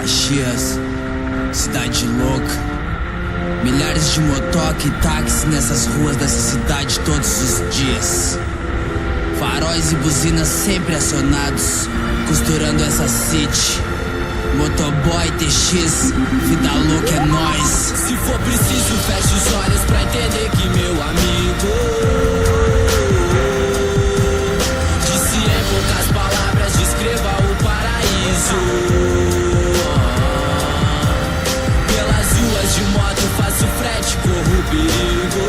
Caxias, cidade louca. Milhares de motoque e táxi nessas ruas dessa cidade todos os dias. Faróis e buzinas sempre acionados, costurando essa city. Motoboy TX, vida louca é nóis. Se for preciso, feche os olhos pra entender que meu amigo disse em poucas palavras, descreva o paraíso. Pelas ruas de moto faço frete, corro o perigo.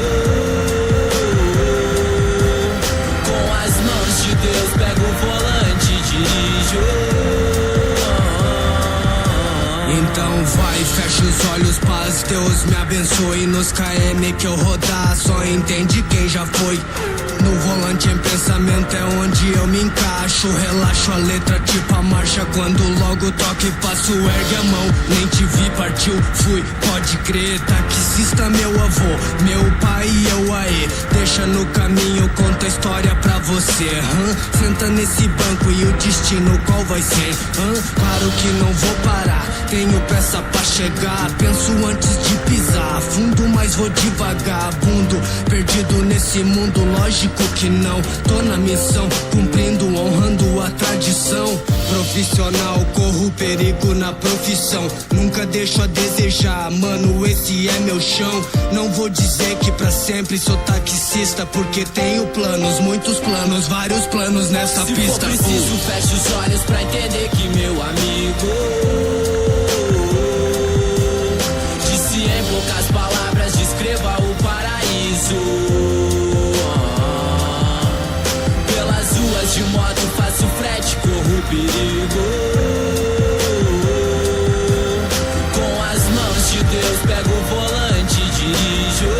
Com as mãos de Deus pego o volante e dirijo. Então vai, fecha os olhos, paz, Deus me abençoe. Nos KM que eu rodar, só entende quem já foi. No volante em pensamento é onde eu me encaixo. Relaxo a letra tipo a marcha, quando logo toque e passo, ergue a mão. Nem te vi, partiu, fui, pode crer. Taxista meu avô, meu pai e eu aê. Deixa no caminho, conta a história pra você. Senta nesse banco e o destino qual vai ser? Claro que não vou parar, tenho pressa pra chegar. Penso antes de pisar fundo, mas vou devagabundo. Perdido nesse mundo, lógico que não. Tô na missão, cumprindo, honrando a tradição. Profissional, corro perigo na profissão. Nunca deixo a desejar, mano, esse é meu chão. Não vou dizer que pra sempre sou taxista, porque tenho planos, muitos planos, vários planos nessa pista. Se for preciso, feche os olhos pra entender que meu amigo disse em poucas palavras, descreva o paraíso. Pelas ruas de moto faço frete, corro o perigo. Com as mãos de Deus pego o volante e dirijo.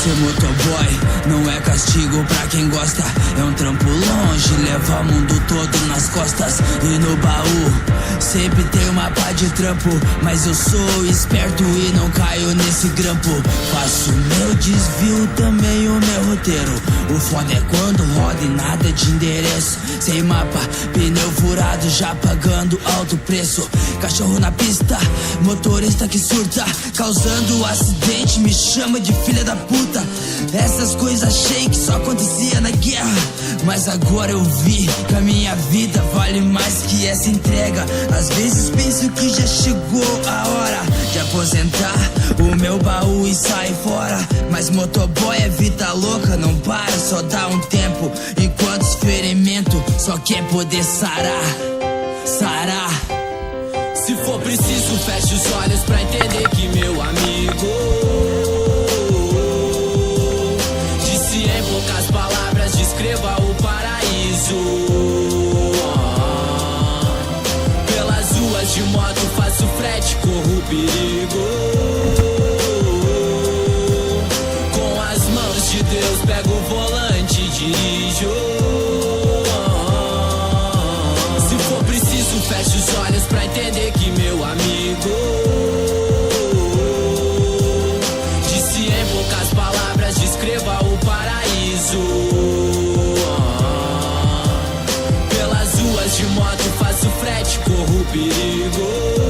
Ser motoboy não é castigo pra quem gosta. É um trampo longe, leva o mundo todo nas costas. E no baú sempre tem uma pá de trampo, mas eu sou esperto e não caio nesse grampo. Faço meu desvio, também o meu roteiro. O foda é quando roda e nada de endereço. Sem mapa, pneu furado, já pagando alto preço. Cachorro na pista, motorista que surta, causando acidente, me chama de filha da puta. Essas coisas achei que só acontecia na guerra, mas agora eu vi que a minha vida vale mais que essa entrega. Às vezes penso que já chegou a hora de aposentar o meu baú e sair fora. Mas motoboy é vida louca, não para, só dá um tempo. Enquanto os ferimentos só quer poder sarar. Se for preciso, feche os olhos pra entender que meu amigo disse em poucas palavras, descreva o paraíso. Pelas ruas de moto faço frete, corro o perigo. Com as mãos de Deus pego o volante e dirijo. Se for preciso, feche os olhos pra entender que meu amigo disse em poucas palavras, descreva o paraíso. Pelas ruas de moto faço frete, corro o perigo.